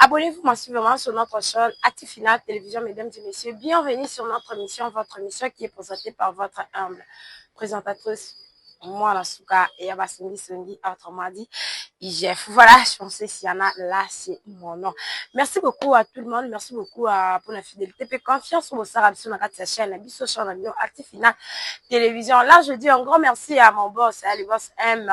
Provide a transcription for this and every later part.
Abonnez-vous massivement sur notre chaîne Actifina Télévision, mesdames et messieurs. Bienvenue sur notre émission, votre émission qui est présentée par votre humble présentatrice, moi la Souka et Abasindi Sundi, autrement dit, IGF. Voilà, je pensais Siana, là c'est mon nom. Merci beaucoup à tout le monde, merci beaucoup pour la fidélité et confiance pour vos arabes sur notre chaîne, Bisso Chaîne Actifina Télévision. Là, je dis un grand merci à mon boss, le boss M,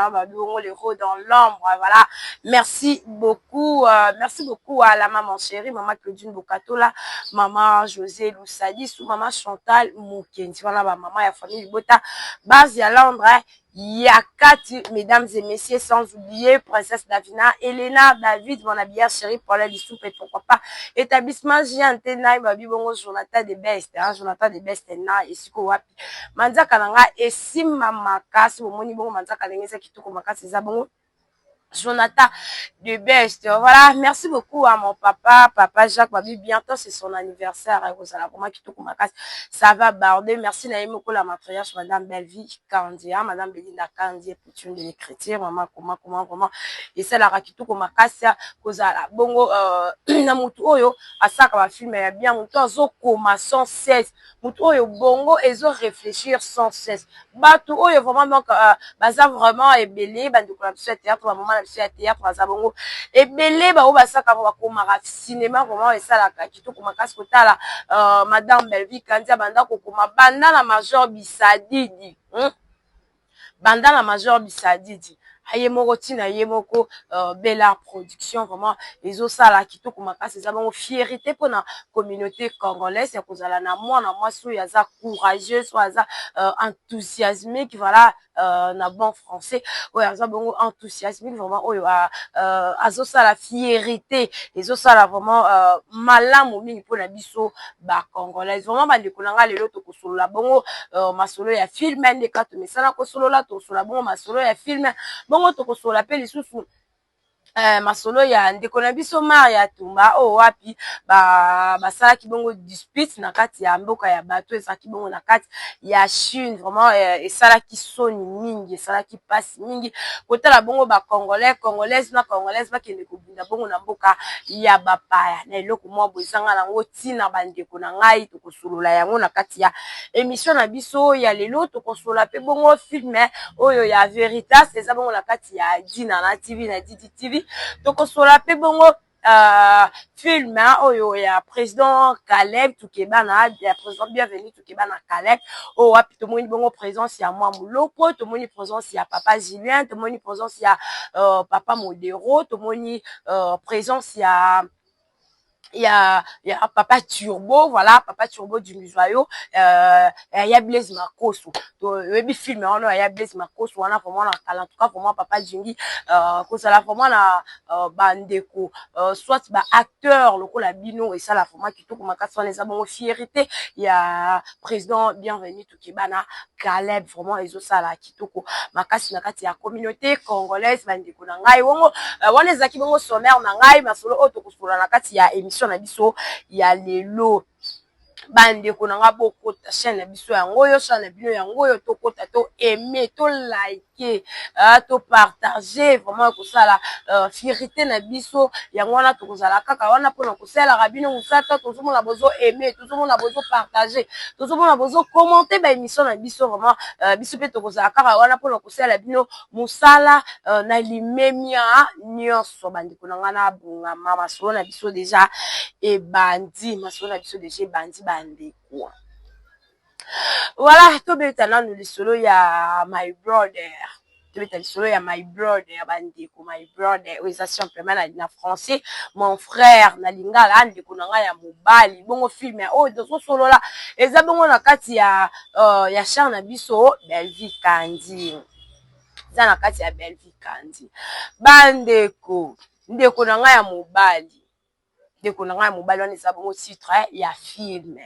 l'héros dans l'ombre, voilà. Merci beaucoup à la maman chérie, maman Claudine Bokatola, maman José Loussadi, ou maman Chantal Moukendi. Voilà, maman et la famille Bota, base ya Londres, Yakati, mesdames et messieurs, sans oublier Princesse Davina, Elena, David, mon habillage chérie, Paula Lissoupe et pourquoi pas, établissement Jiantenai, Babi Bongo, Jonathan de Best, Jonathan de Best, na, et Siko Wapi, Manzaka Nanga, et Simamaka, si vous moni bon, Manzaka Nanga, qui tout comme c'est ça bon. Jonathan de Best. Voilà, merci beaucoup à mon papa Jacques Babi. Bientôt, c'est son anniversaire. Ça va barder. Merci Naïmoko, la matriarche, madame Belvie Kandia, madame Belinda Kandia, une de l'écriture, maman, comment. Et c'est la Rakitou Komakassia, Kozala. Bongo, Namutu Oyo, à ça qu'on va filmer bien, Moutou Ozo Koma sans cesse. Moutu Oyo, Bongo, et zo réfléchir sans cesse. Batou Oyo, vraiment, donc, baza vraiment, et belé, bande de collaboration théâtre, maman, la théâtre, baza bongo. Et belé, bah, ou basa, quand on va komara, cinéma, vraiment, et ça, la Rakitou Komakas, Kotala, madame Belvie Kandia, banda, Kokoma, banda, la major Bisadidi, banda, la major Bisadidi. Ayemoko tina yemoko Bella production vraiment les osala kitoko makasi za bango fierté pour la communauté congolaise ya kozala na moi so ya za courageux so za enthousiasmé qui voilà na bon français oyo za bango enthousiasmé vraiment oyo azosala fierté les osala vraiment malamu mingi pour na biso ba congolaise vraiment bande konanga lelo to kosolola bango masolo ya film ende ka to mesala kosolola to solola bango masolo ya film bongo tokosola pe lisusu masolo ya ndeko na biso Maria Tumba o wapi basalaki bongo dispute na kati ya mboka ya bato ezalaki bongo na kati ya Chine vraiment esalaki soni mingi esalaki pasi mingi kotala bongo ba congolaise na congolaise bakende kobunda bongo na mboka ya bapaya na eloko mwa bozanga nango tina bandeko na ngai tokosolola yango na kati ya émission na biso ya lelo tokosola pe bongo film oyo ya Veritas eza bongo na kati ya Dina na TV na Didi TV tokosola pe bongo film oyo ya président Caleb Toukebana ya président bienvenue Toukebana Caleb o wapi tomoni bongo présence ya mwa muloko tomoni présence ya papa Julien tomoni présence ya papa Modero tomoni présence ya papa Turbo voilà papa Turbo du Musayo ya Blaise Makoso to webi film on ya Blaise Makoso wana vraiment na talent en tout cas vraiment papa Jingi ko sala vraiment na bandeko soit ba acteur lokola bino et ça la vraiment qui tout comme makasa les abongo fierté ya président bienvenue Toukebana Caleb vraiment ezo sala kitoko makasi na kati ya communauté congolaise bandeko na ngai wongo wana ezaki bongo sommaire na ngai masolo otokosola na kati ya émission na biso ya lelo bandeko na nga bokota chaîne na biso yango yo chaîne na bino yango yo tokota to aimer to liker to partager vraiment kosala fierté na biso yango wana tokozala kaka wana pona kosala rabino musata tozomona bozo aimer tozomona bozo partager tozomona bozo commenter ba émission na biso vraiment biso pe tokozala kaka wana pona kosala bino musala na limemia nyonso bandeko na nga na bunga mama solo na biso déjà et bandi masolo na biso déjà bandi bandeko voilà tobeta nanu lisolo ya my brother tobeta lisolo ya my brother bandeko my brother oui ça simplement na français mon frère na lingala ndeko na nga ya mobali bongo film oh dozo solola eza bongo na kati ya char na biso Belvie Kandi za na kati ya Belvie Kandi bandeko ndeko na nga ya mobali ndeko na nga ya mobali wana eza bongo titre ya film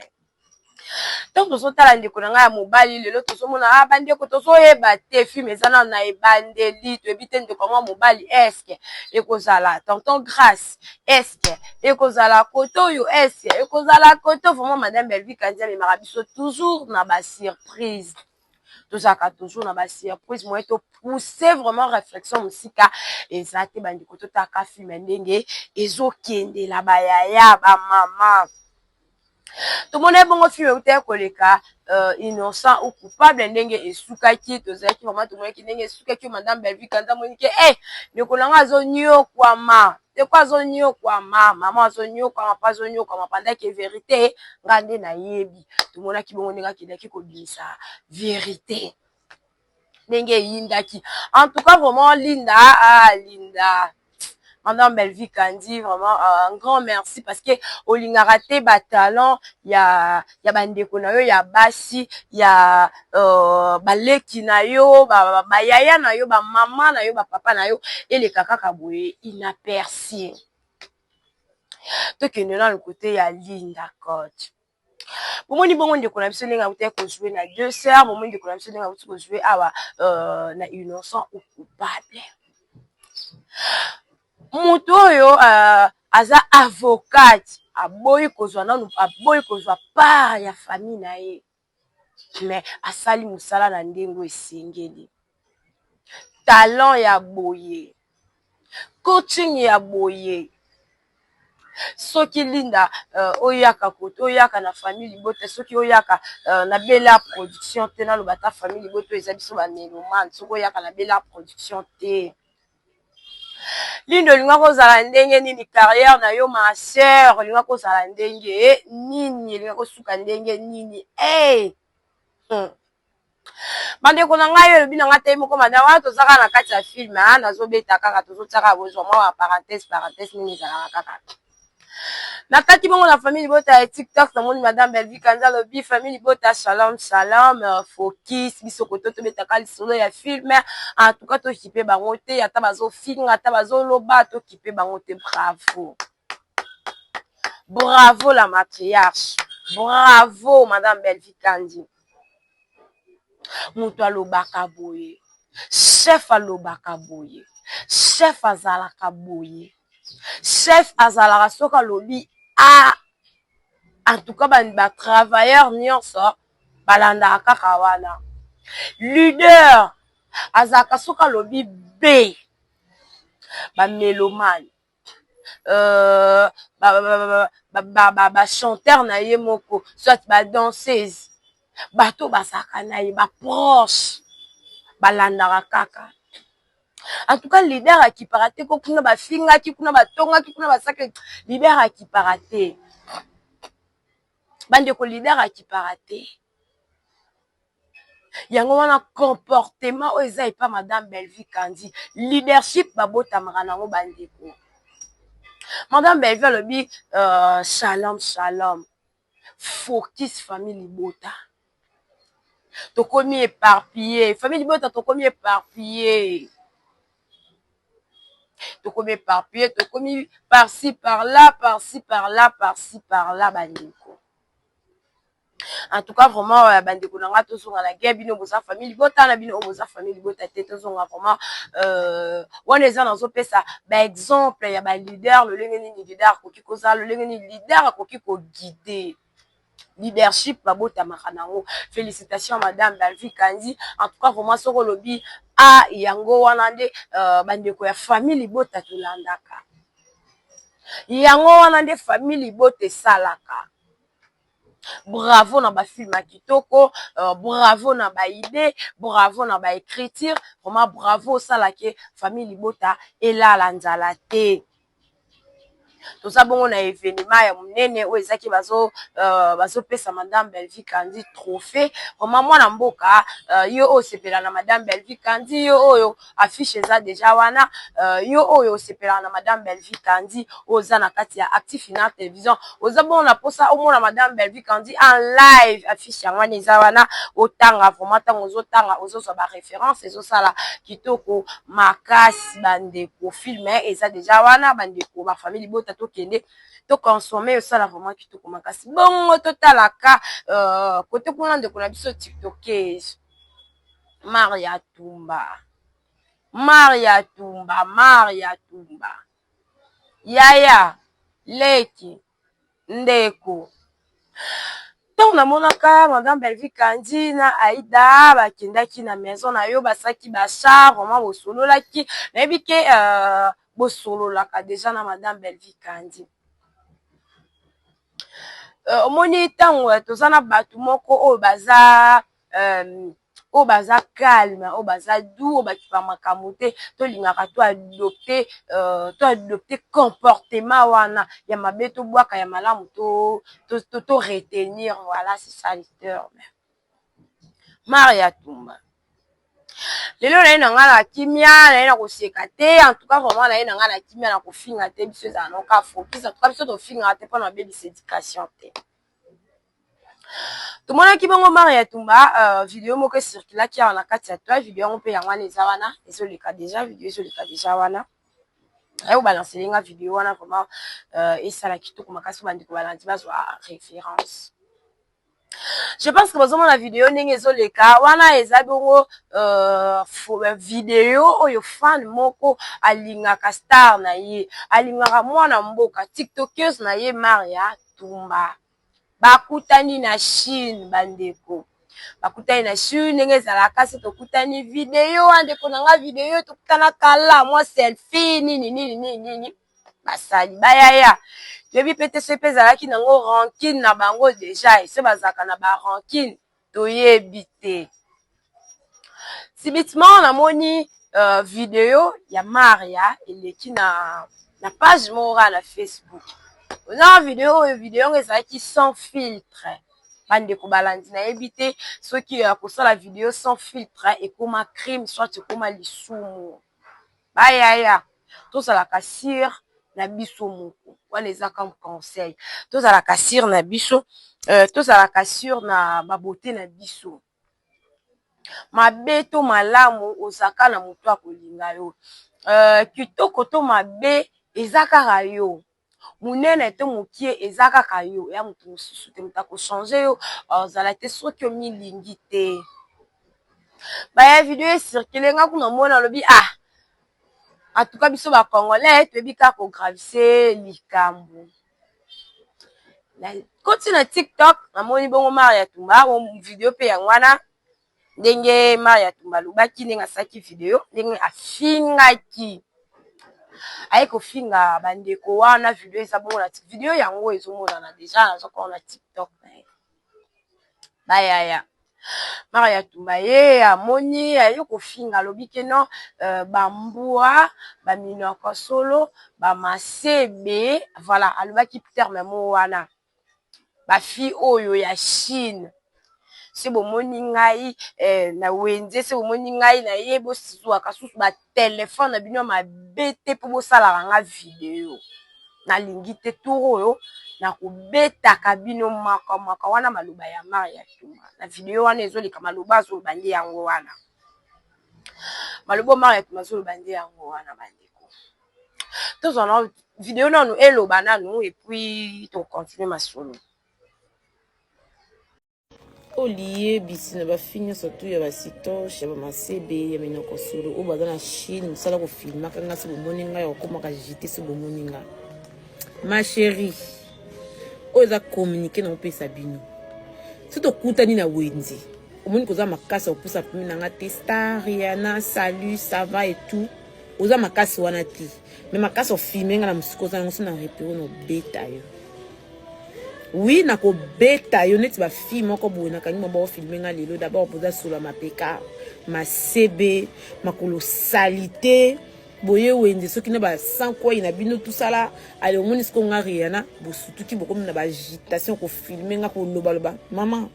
donc tozotala ndeko na nga ya mobali lelo tozomona bandeko tozoyeba te film eza nano na ebandeli toyebi te ndeko yango ya mobali eske ekozala tonton Grâce eske ekozala kote oyo eske ekozala kote vraiment madame Belvie Kandi amemaka biso toujours na basurprise tozaka toujours na ba surprise moyen to pousser vraiment réflexion musika ezate bandi ko totaka film ndenge ezokende la bayaya ba mama tout le monde bongo film uté koleka innocent ou coupable ndenge esukaki tozaki vraiment tout le monde ndenge esukaki madame Belvi kanda monike ne kolanga azonyo kwama de quoi azonyo kwama maman azonyo kwama pas azonyo kwama pendant que vérité ngande na yebi tout le monde ki bongo ndenge kidaki ko bisa vérité ndenge yindaki en tout cas vraiment Linda Madame Belvi Kandi, vraiment un grand merci parce que Olingaraté ba talent ya bandeko na yo ya basi ya baleki na yo ba yaya na yo ba mama na yo ba papa na yo et les kaka kaboué inaperçu. Donc il y a le côté ya Linda coach. Pour moi ni bon ndeko na biso linga uté ko jouer na deux sœurs, pour moi ndeko na biso linga uté ko jouer awa na innocent ou coupable. Mutu oyo aza avocate aboyi kozwa part ya famille na ye mais asali musala na ndengo esengeli talent ya boye coaching ya boye soki Linda oyaka kote oyaka na famille libote soki oyaka na bela production te na lobata famille libote eza biso ba melomane soki oyaka na bela production te Lindo linga kozala ndenge nini carrière na yo ma sœur linga kozala ndenge nini linga kosuka ndenge nini bandeko na ngai elobi na ngai te moko madame wana tozaka na kati ya film nazobeta kaka tozotiaka bozwa mwa parenthèse nini ezalaka kaka nakati bongo na famille libota ya TikTok namoni madame Belvi Kandi alobi famille libota shalom focus biso koto tobetaka lisolo ya film en tout cas tokipe bango te ata bazofilma ata bazoloba tokipe bango te bravo la matriarche bravo madame Belvi Kandi mutu alobaka boye chef alobaka boye chef azalaka boye chef azalaka soka lobi en tout cas ba travailleur nyonso balanda kaka wana leader azalaka soka lobi B ba mélomane ba chanteur na ye moko soit ba danseuse bato basaka na ye ba proche balandaka kaka en tout cas leader akipara te ko kuna bafingaki kuna batongaki kuna basaka leader akipara te bandeko leader akipara te yango wana comportement oyo eza epa madame Belvi Kandi leadership babotamaka nango bandeko madame Belvi alobi shalom focus famille libota tokomi éparpillé famille libota tokomi éparpillé tokomi par-ci par-là bandeko en tout cas vraiment bandeko nanga tozonga na guerre bino boza famille libota na bino boza famille libota te tozonga vraiment wana eza nazopesa ba exemple ya ba leader lolenge nini leader akoki kozala lolenge nini leader akoki koguider leadership babotamaka nango félicitations madame Belvi Kandi en tout cas vraiment soko lobi yango wana nde bandeko ya famille libota tolandaka yango wana nde famille libota esalaka bravo na ba film kitoko bravo na ba idée bravo na ba écriture vraiment bravo salake famille libota elala nzala te toza bongo na événement ya munene oyo ezaki bazopesa madame Belvi Kandi trophée vraiment mwana mboka yo oyo osepela na madame Belvi Kandi yo oyo affiche eza deja wana yo oyo osepela na madame Belvi Kandi oza na kati ya Active Final Télévision oza bongo na posa omona madame Belvi Kandi en live affiche yango wana eza wana otanga vraiment ntango ozotanga ozozwa ba référence ezosala kitoko makasi bandeko film eza deja wana bandeko ba famille bota tokende to consommer osala vraiment kitoko makasi bongo totalaka kote kuna ndeko na biso tiktokers Maria Tumba Yaya Leki Ndeko Tant na monaka madame Belvi Kandi na Aïda bakendaki na maison na yo basaki basha vraiment bosololaki nayebi ke bosololaka déjà na madame Belvi Kandi. Omoni ntango toza na bato moko oyo baza calme oyo baza doux oyo bakipa makambo te tolingaka to adopte comportement wana ya mabe tobwaka ya malamu to retenir. Voilà, c'est ça le terme. Maria Tumba lelo na ye na nga na kimia na ye na koseka te, en tout cas vraiment na ye na nga na kimia na kofinga te, biso ezala noka focus, en tout cas biso tofingaka te mpona bebisa éducation te. Tomonaki bongo Maria Tumba video moko circulaki awa na kati ya toi, video yango mpe yango wana eza wana ezoleka déjà, video ezoleka déjà wana ayo balanceli nga video wana vraiment esala kitoko makasi bandeko balandi bazwa référence. Je pense que bozomona video ndenge ezoleka wana eza bongo video oyo fan moko alingaka star na ye, alingaka mwana mboka tiktokeuse na ye Maria Tumba. Bakutani na Chine bandeko, bakutani na Chine ndenge ezalaka se tokutani video andeko nanga video tokutana kala mwa selfie nini basali bayaya yebi pete sepe ezalaki nango rancune na bango déjà ese bazalaka na ba rancune toyebi te. Subitement namoni video ya Maria eleki na page moko na Facebook. Oza video ezalaki sans filtre bandeko balandi nayebi te soki kosala video sans filtre ekoma crime soit ekoma lisumu bayaya tozalaka sire na biso moko wana eza comme conseil, tozalaka sire na biso tozalaka sire na babote na biso mabe to malamu ozaka na moto akolinga yo kitoko to mabe eza kaka yo, munene te mokie eza kaka yo ya moto mosusu te, moto akochange yo ozala te soki omilingi te. Baya video esirkile nga kuna mona lobi en tout cas biso ba congolais toyebi kaka kogravise likambo. Koti na TikTok namoni bongo Maria Tumba video pe yango wana ndenge Maria Tumba lobaki ndenge asaki video ndenge afingaki aye kofinga bandeko wana video eza bongo na video yango ezomonana déjà nazokona na TikTok bayaya Maria Tumba ye amoni aye kofinga alobi ke non bambua baminoko solo bamasebe voilà alobaki terme mo wana bafi oyo ya Chine se bomoni ngai na wenze se bomoni ngai na ye bosizwaka susu batelefone na bino mabe te mpo bosalaka nga video nalingi te tour oyo nakobetaka bino makamaka wana maloba ya Maria Tumba na video wana ezoleka maloba azoloba nde yango wana maloba Maria Tumba azoloba nde yango wana bandeko tozwana video nanu eloba nanu et puis tokontinue masolo Olié bisi na bafini surtout ya basitoche ya bamasebe ya minoko solo o baza na Chine musala ko filma kanga se bomoni nga ya koma ka jité se bomoni nga ma chérie o za communiquer na opesa bino si to kutani na wenzi omoni koza makasa opusa pimi na nga te star Rihanna salut ça va et tout oza makasi wana te mais makasa o filmer nga na musiko za ngo na repérer no beta yo. Oui, nako beta yo neti ba film moko boye nakangi mabo filmer nga lelo d'abord poza solo mapeka ma CB makolo salité boye wende soki na ba sans quoi ina bino tout ça là ale omoni sko nga Rihanna bo sutuki boko na ba agitation ko filmer nga ko loba loba maman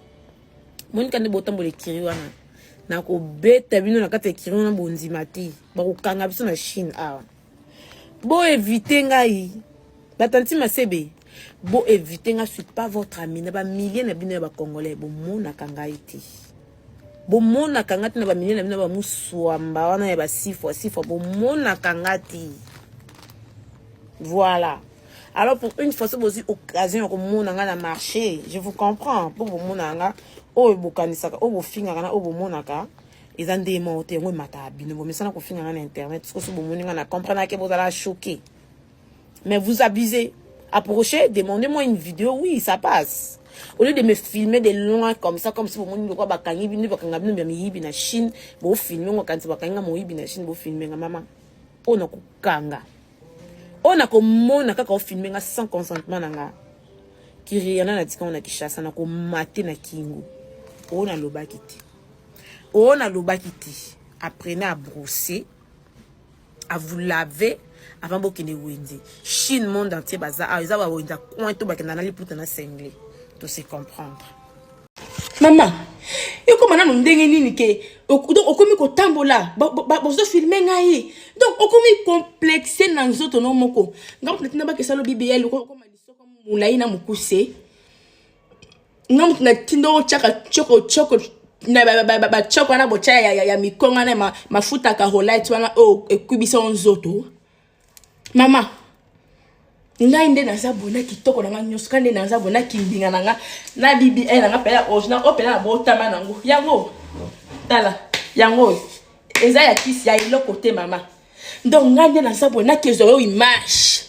moni kande botambo le kiri wana nako beta bino na kata kiri wana bonzima te ba ko kanga biso na Chine bo éviter ngai batanti ma CB bo éviter nga suis pas votre ami na ba milliers na bino ba congolais bo mona kanga iti bo mona kanga na ba milliers na bino ba muswamba wana ya ba sifo bo mona kanga ti voilà. Alors pour une fois c'est aussi occasion ko mona nga na marché je vous comprends pour bo mona nga o bokanisaka o bo finga na o bo mona ka ezande monte ngwe mata bino bo mesana ko finga na internet parce que bo mona nga na comprendre que vous allez choquer mais vous abusez. Approchez, demandez-moi une vidéo, oui, ça passe. Au lieu de me filmer de loin comme ça, comme si vous m'avez dit, bakangi bini bakanga bini miyibi na Chine, vous filmer ngo kanti bakanga moyibi na Chine, vous filmer nga maman. On a kukanga. On a komona kaka o filmer nga sans consentement nanga. Kiriana na tika on a kishasa na ko maté na kingo. On a lobakiti. On a lobakiti. Apprenez à brosser, à vous laver avant de vous wendi. Chine monde entier baza a za ba wenda coin to bakena na liputa na sengle. Tout se comprendre. Maman, et comment on a nini ke donc okomi ko tambola bozo filmer ngai. Donc okomi complexé na nzoto no moko. Ngam pletina ba ke salo BBL ko maliso ko mulai na mukuse. Ngam na tindo chaka choko na ba choko na bocha ya mikonga na mafuta ka holite wana o ekubisa nzoto. Mama, ngai nde naza bona kitoko na nyoso kande naza bona kindinga na BBL na pela original opela na botama nango yango tala yango eza ya kisi ya ilo côté mama. Donc ngai nde naza bona kezo image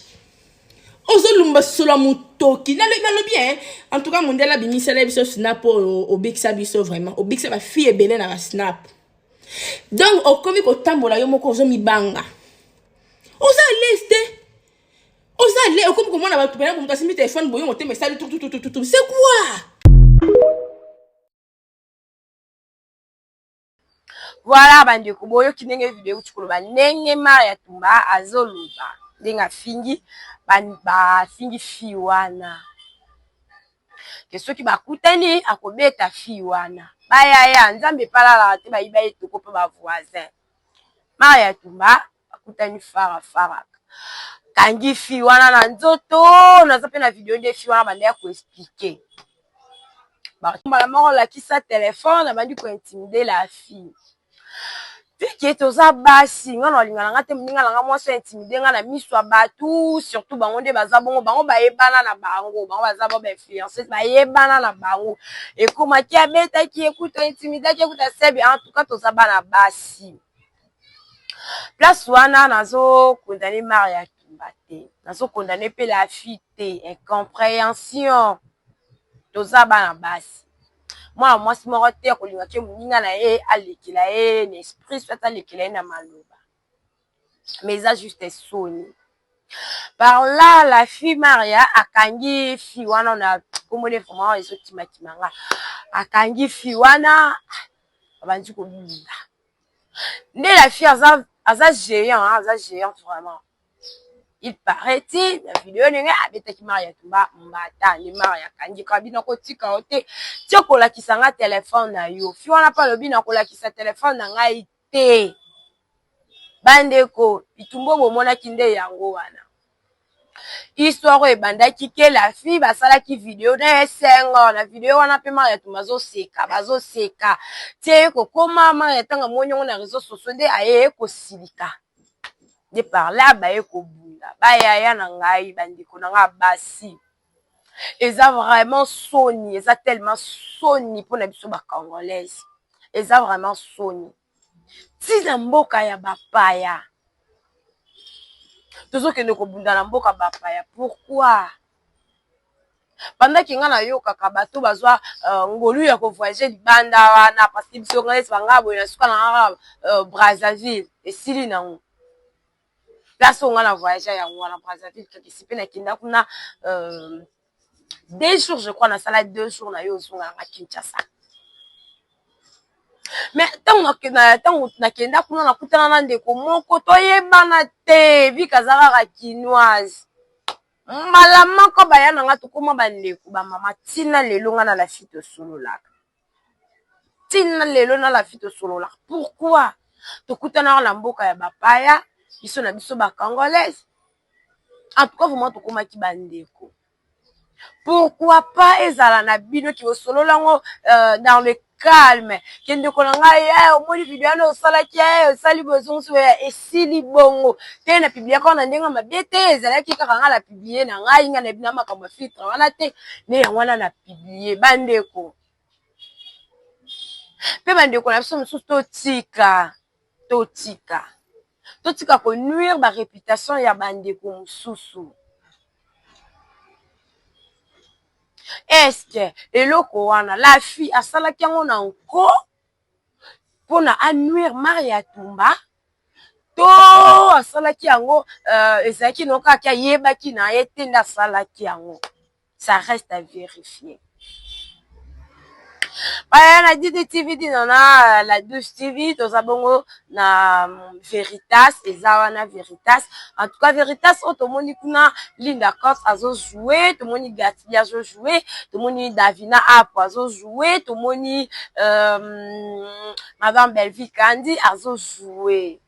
ozolumba solo mutoki na le bien en tout cas mondela bimisela biso snap au bixa biso vraiment au bixa ba fille belé na snap. Donc okomi ko tambola yo moko ozo mibanga oza leste oza le okomi ko mona ba tupena ko mutasi mi téléphone boyo moté message tout c'est quoi? Voilà bandeko boyo kinenge video tukoloba ndenge Maria Tumba azoluba ndenga fingi ba fingi fi wana ke soki bakutani akobeta fi wana bayaya nzambe palala te bayiba etoko pe ba voisin. Maria Tumba bakutani fara kangi fi wana na nzoto naza pe na video nde fi wana bande ya ko expliquer ba tumba moko la kisa téléphone bandi ko intimider la fille. Qui toza basi nga na linga nga te mninga nga mwasi intimider nga na miswa batu surtout bango nde baza bongo bango bayebana na bango baza bo influencer bayebana na bango et comment qui abeta qui écoute intimider qui écoute sebi en tout cas toza bana basi place wana nazo condamner Maria Tumba te nazo condamner pe la fille te incompréhension toza bana basi. Moi si moko te kolinga ke muninga na ye alekila ye n'esprit soit alekila na maloba mais ça juste soni par là la fille Maria akangi fi wana na komone vraiment eso timanga akangi fi wana abandi ko bunda nde la fille aza géant vraiment. Il paraît-il, la vidéo n'est pas Maria Tumba mbata ni Maria kangi kabina ko tika ote tioko la kisanga téléphone na yo fi wana pa lobi na ko la kisa téléphone na ngai te bandeko itumbo bomona kinde yango wana histoire ebandaki ke la fille basala ki vidéo na esengo na vidéo wana pe Maria Tumba bazo seka tie ko koma Maria tanga monyo na réseaux sociaux nde aye ko silika de par là baye ko bayaya na ngai bandiko na nga basi eza vraiment soni eza tellement soni pour na biso ba congolaise eza vraiment soni tina mboka ya bapaya tozokende kobunda na mboka bapaya pourquoi pendant que nga na yokaka bato bazwa ngolu ya kovoyager libanda wana parce que biso ngalesi banga boye na suka na Brazzaville esili nango place on a la voyage à Wana Brazzaville qui s'est peine qui n'a kuna 2 jours je crois na sala 2 jours na yo zonga na Kinshasa mais tant na kenda kuna na kutana na ndeko moko toyebana te vi kazaka ka kinoise malama ko bayana nga tukuma bandeko ba mama tina lelo nga na la fille sololaka tina lelo na la fille sololaka pourquoi tokutana na mboka ya bapaya biso na biso ba congolaise en tout cas vraiment tokoma ki bandeko pourquoi pas ezala na bino ki osolola ngo dans le calme kende ko nga ya omoni video na osala ki osali bozonso esili bongo te na publier ko na ndenga mabete ezala ki kaka nga la publier na ngai nga na bina makambo filtre wana te ne yango na publier bandeko pe bandeko na biso mosusu totika ko nuire ba réputation ya bandeko mosusu Est-ce que eloko wana la fille asalaki yango na nko mpona anuire Marie Atumba to asalaki yango ezalaki no kaka yebaki na ye te nde asalaki yango? Ça reste à vérifier. Na Didi TV dinana la douce TV toza bongo na Veritas eza Veritas. En tout cas Veritas otomoni kuna Linda Cox azo jouer, tomoni Gati azo jouer, tomoni Davina Apo azo jouer, tomoni Madame Belville Kandi azo jouer.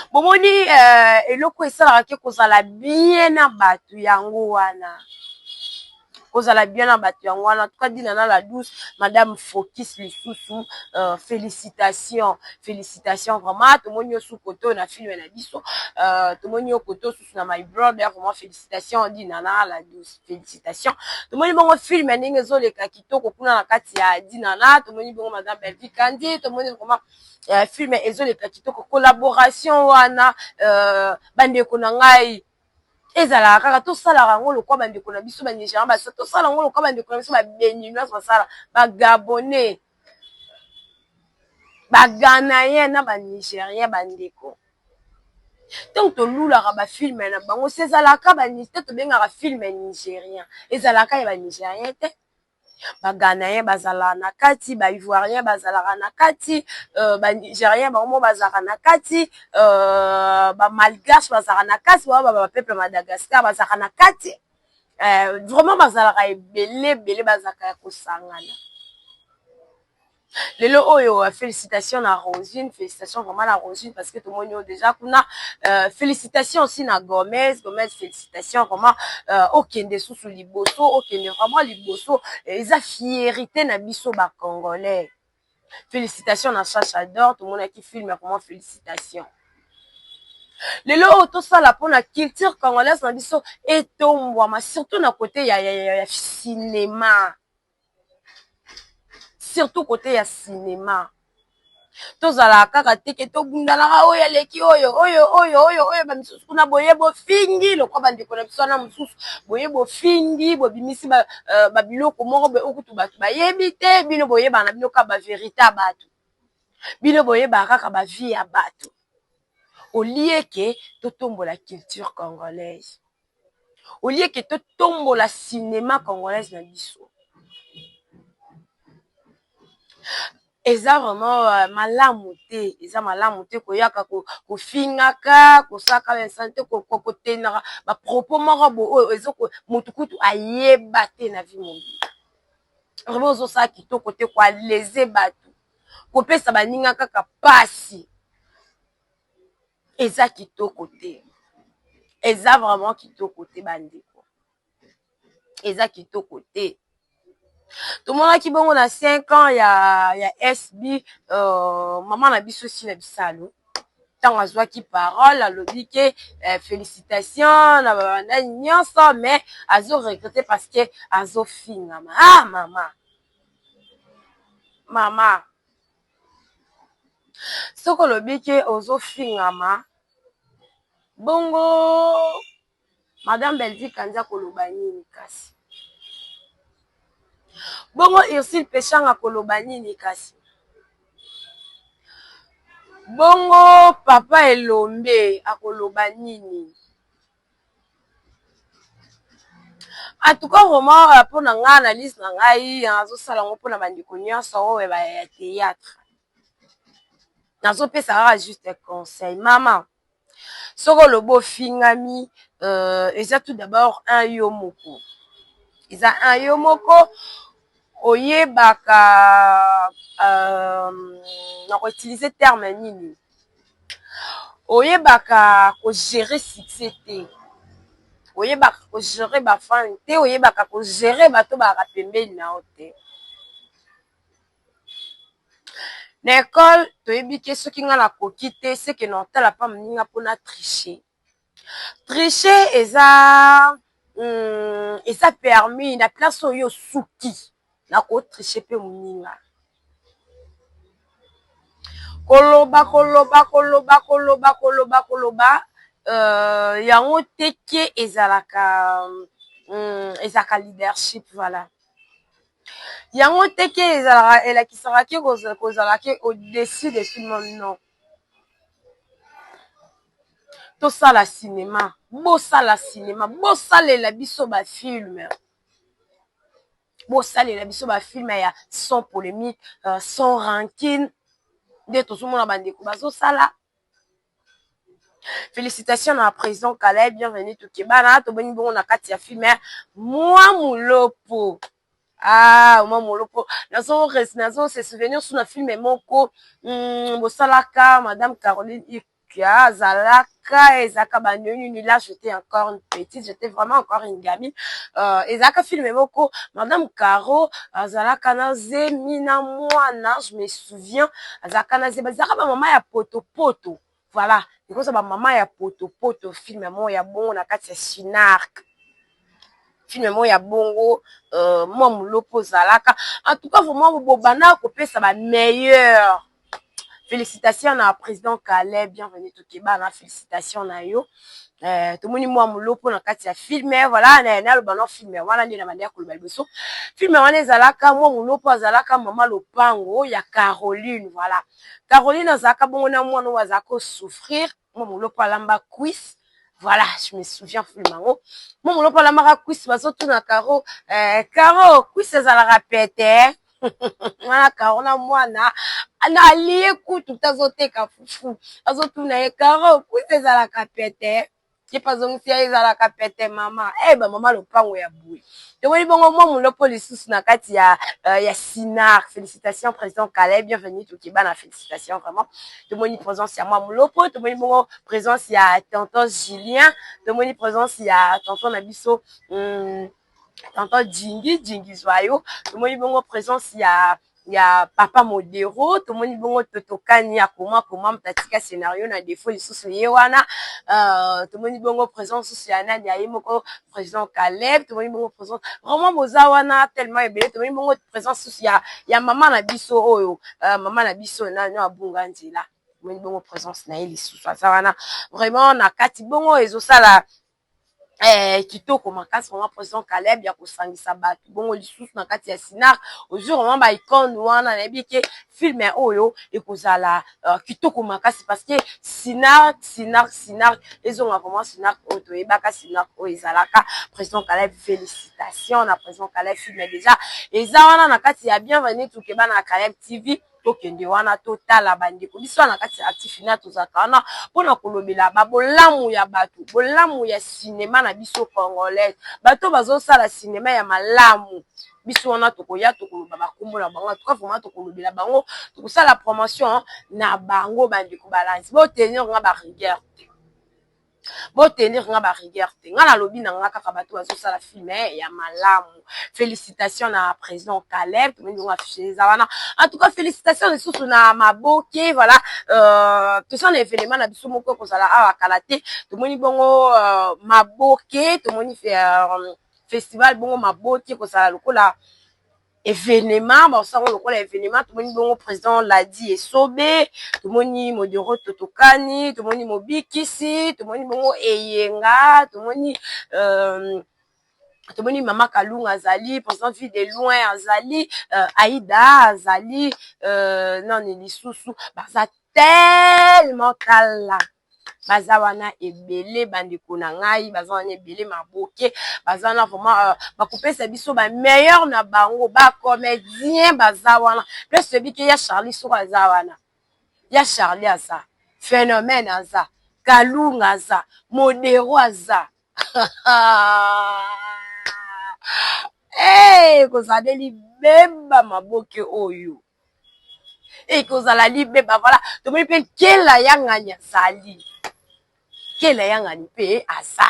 Bomoni eloko esalaka ke kozala bien na batu yango wana. Kozala bien na batu yango wana. En tout cas dinana la douce Madame Focus lisusu félicitations. Félicitations vraiment. Tomoni sous koto na film na biso. Tomoni koto sous na my brother vraiment félicitations dinana la douce. Félicitations. Tomoni bongo film ndenge ezoleka kitoko kuna na kati ya dinana. Tomoni bongo Madame Belville Kandi. Tomoni vraiment film ezoleka kitoko collaboration wana bandeko na ngai ezala kaka tosala rango lokwa bandeko na biso ba Nigérian ba tosala rango lokwa bandeko na biso ba Béninois basala ba Gabonais ba Ghanéens na ba Nigériens bandeko. Donc tolulaka ba film na bango sezalaka ba niste to bengaka film nigérien ezalaka ya ba Nigériens te. Ba Ghanéens bazala na kati, ba Ivoiriens bazala na kati, ba Nigériens bango bazala na kati, ba Malgache bazala na kati, ba peuple Madagascar bazala na kati. Vraiment bazala belé bazaka ya kosangana. Lelo oyo félicitations na Rosine, félicitations vraiment à Rosine parce que tout le monde déjà kuna félicitations aussi na Gomez, félicitations vraiment okende sous liboso, okende vraiment liboso, eza fierté na biso ba congolais. Félicitations na Chacha d'or, tout le monde qui filme vraiment félicitations. Lelo auto sala pour la culture congolaise na biso etombwama surtout na côté ya cinéma. Surtout côté ya cinéma. Tozala kaka teke to bundala oyo leki oyo ba misusu kuna boyebo fingi lokwa bandeko na biso na misusu boyebo fingi bo bimisi ba biloko moko be okutu batu bayebi te bino boyeba na bino ka ba vérité ya batu. Bino boyeba kaka ba vie ya batu. Au lieu que to tombola culture congolaise. Au lieu que to tombola cinéma congolaise na biso. Eza vraiment malamu te, eza malamu te koyaka ko fingaka ko saka insante ko tenaka ba propos moko bo ezoko mutukutu ayeba te na vie mobile. Vraiment zo sa kitoko te kwa leze batu. Ko pesa baninga kaka pasi. Eza kitoko te. Eza vraiment kitoko te bandeko. Eza kitoko te. Tout le monde qui bon on a 5 ans il y a SB maman na biso si na bisalo tant azwa ki parole alobi ke félicitations na nyonso mais azo regretter parce que azo finga mama soko lobi ke ozo finga bongo Madame Belville Kandi koloba nini kasi bongo Ursule Pechanga koloba nini kasi bongo Papa Elombe akoloba nini en tout cas vraiment pour na nga analyse na ngai azo sala ngo pour na bandiko nyonso oyo ba ya théâtre nazo pesa kaka juste conseil mama soko lobo fingami eza tout d'abord un yo moko eza un yo moko oyebaka na ko utiliser terme nini oyebaka ko gérer succès te oyebaka ko gérer ba fan te oyebaka ko gérer bato ba pembeni na ote na école toyebi ke soki nga na koki te c'est que non tala pa mninga pona tricher eza permis na place oyo suki na ko tricher pe mninga koloba yango teke ezalaka ezaka leadership, voilà. Yango teke ezalaka elakisaka kozala ke au-dessus des films, non. Tosala cinéma, bosala cinéma, bosalela biso ba film. Bosalela biso ba film ya sans polémique, sans rancune. Nde tozomona bandeko bazosala. Félicitations à président Caleb, bienvenue to Kebana, to boni bongo na kati ya film Moi Mulopo. Ah, moi Mulopo. Nazo se souvenir sur na film moko bosalaka Madame Caroline Ikia Zalaka ezaka bandoni là j'étais encore une petite, j'étais vraiment encore une gamine. Ezaka film moko Madame Caro Zalaka na zemina mwana, je me souviens Zalaka na zalaka ba maman ya poto. Voilà, because ba maman ya poto film mo ya bongo na kati ya Sinark. Film mo ya bongo moi Mulopo zalaka. En tout cas vraiment bobana ko pesa ba meilleur. Félicitations à président Caleb, bienvenue to Kebana, félicitations na yo. Tout moni moi Mulopo na kati ya film voilà na le ballon film voilà ndi na mandia ko lobal beso. Film wana zalaka moi Mulopo zalaka mama lopango ya Caroline, voilà. Caroline azaka bongo na mwana wazako souffrir, moi Mulopo alamba quiz. Voilà, je me souviens filmango. Moi Mulopo alamba quiz baso tuna Caro Caro quiz ezalaka pete. Wana Caro mwana na lié kutu tazoteka fufu. Azotuna ye Caro quiz ezalaka pete. Je pas on si ezalaka pete mama. Ba mama lopango ya boui. Te woni bongo moi Mulopo lisusu na kati ya Sinar. Félicitations président Caleb, bienvenue to Kebana, félicitations vraiment. Te woni présence ya moi Mulopo, te woni bongo présence ya tonton Julien, te woni présence ya tonton Nabiso tonton Jingi Zoyo, te woni bongo présence ya papa Modero, to moni bongo totokani ya comment mtatika scénario na défaut lisusu ye wana to moni bongo présence sous ya nani ya moko président Caleb, to moni bongo présence vraiment boza wana tellement ebele, to moni bongo présence sous ya maman na biso oyo maman na biso na abunga nzela, to moni bongo présence na ye lisusu aza wana vraiment na kati bongo ezosala kitoko makasi vraiment président Caleb ya kosangisa bato bongo lisusu na kati ya Sinar ozur vraiment ba icône wana na bike film oyo ekozala kitoko makasi parce que Sinar ezonga vraiment Sinar oyo toyebaka Sinar oyo ezalaka président Caleb. Félicitations na président Caleb, film déjà eza wana na kati ya bienvenue to Kebana na Caleb TV. Tokende wana totala bandeko biso na kati ya actifina tozaka wana pona kolobela bolamu ya bato, bolamu ya cinéma na biso congolaise, bato bazosala cinéma ya malamu biso wana tokoya tokoloba bakombo na bango, en tout cas vraiment tokolobela bango, tokosala promotion na bango bandeko balance bo tenir nga ba rigueur bo tenir nga ba rigueur te nga na lobi na nga kaka bato bazosala film ya malamu. Félicitations na président Caleb, tout le monde affiché ça wana. En tout cas félicitations lisusu na Maboke, voilà tout ça l'événement na biso moko kozala awa kalate tout le monde bongo Maboke, tout le monde fait festival bongo Maboke kozala lokola événement, bon ça on le événement, tout le monde bon président l'a dit et Sobé, tout le monde Modero Totokani, tout le monde Mobikisi, tout le monde bon Eyenga, tout le monde Mama Kalunga Azali, président fille de loin Azali, Aïda Azali, non Nelisusu, bah ça tellement tala. Bazawana ebele bandeko na ngai bazawana ebele Maboke bazana vraiment bakopesa biso ba meilleur na bango ba comédien bazawana plus celui qui ya Charlie Soko azawana ya Charlie aza phénomène aza Kalunga aza Modero aza kozala libeba Maboke oyo kozala libeba voilà to moni pe kela ya nganya zali kela yanga ni pe aza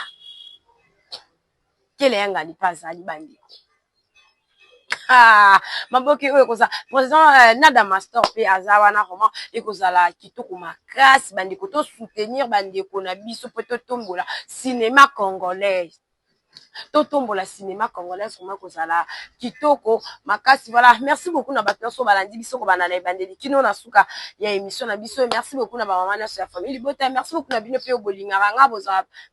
kela yanga ni pa azali bandeko Maboke oyo koza président Nada Master pe aza wana vraiment ekozala kitoko makasi bandeko to soutenir bandeko na biso pe to tombola cinéma congolais Totombo la cinéma congolais vraiment kozala kitoko makasi. Voilà, merci beaucoup na bato so balandi biso ko banana ebandeli kino na suka ya émission na biso. Merci beaucoup na ba maman na sa famille Libota. Merci beaucoup na bino pe obolingaka nga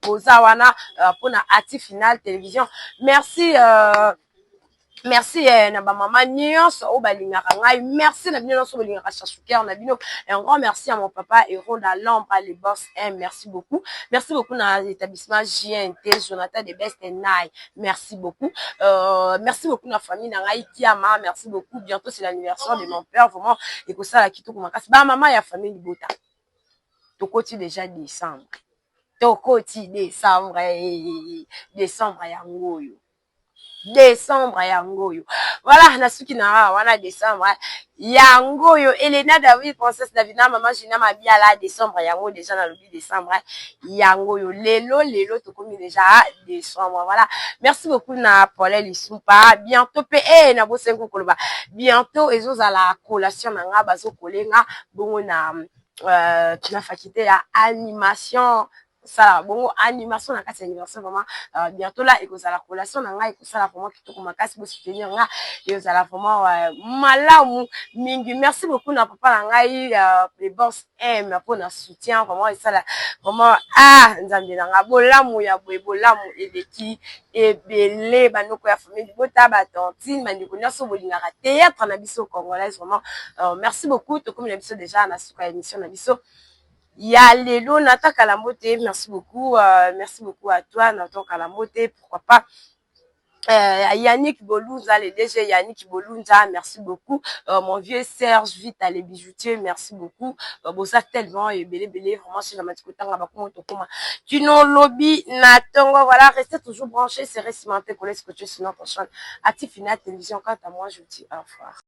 boza wana pona Ati Final Télévision. Merci merci na ba maman nyonso o balingaka ngai. Merci na bino nyonso bolingaka Chachouker na bino. Et un grand merci à mon papa Héros d'Alambre, les boss M. Merci beaucoup. Merci beaucoup na l'établissement JNT, Jonathan de Best and Night. Merci beaucoup. Merci beaucoup na famille na ngai Kiama. Merci beaucoup. Bientôt c'est l'anniversaire de mon père. Vraiment, et que ça la kitoko makasi. Ba maman ya famille Libota. Tokoti déjà décembre. Tokoti décembre. Décembre ya ngoyo. Décembre yangoyo. Voilà, nasuki na wana décembre yangoyo. Elena David, princesse Davina, maman Gina Mabiala, décembre yango déjà dans le décembre yangoyo. Lelo tokomi déjà décembre. Voilà. Merci beaucoup na Paulette Lisumpa. Bientôt na bosengo koloba. Bientôt ezoza la collation na nga bazo kolenga bongo na tu n'as faculté ya animation. Ça bon animation na kati anniversaire vraiment bientôt là et que ça la collation na nga et que ça la vraiment kitoko makasi bo soutenir nga et ça la vraiment malamu mingi. Merci beaucoup na papa na ngai les boss M pour na soutien vraiment et ça la vraiment nzambe na nga bolamu ya bolamu eleki ebele banoko ya famille Libota ba tontine bandiko nyonso bolingaka théâtre na biso congolaise vraiment merci beaucoup to comme l'émission déjà na suka émission na biso. Ya lelo Nata Kalamote, merci beaucoup à toi Nata Kalamote, pourquoi pas Yannick Bolunza, le DG Yannick Bolunza, merci beaucoup. Mon vieux Serge Vita, les bijoutiers, merci beaucoup. Bosa tellement et belé vraiment chez la Matikotanga Bakuma Tokoma. Kino Lobby Natongo, voilà, restez toujours branchés, c'est récimenté pour les scotcher sur notre chaîne Ati Final Télévision. Quant à moi, je vous dis au revoir.